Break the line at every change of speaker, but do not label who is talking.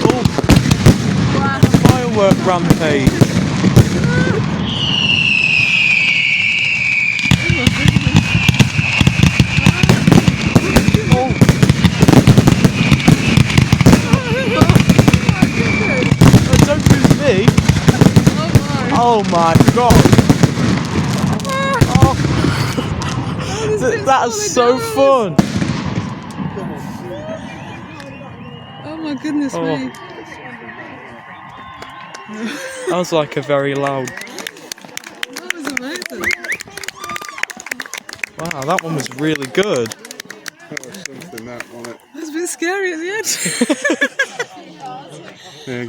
Wow.
Firework rampage. Oh. Don't move me. Oh my god. Oh. That is so fun.
Oh my goodness me.
That was like a very loud.
That was amazing.
Wow, that one was really good.
That was something, that, wasn't it?
It was a bit scary at the end.
Yeah,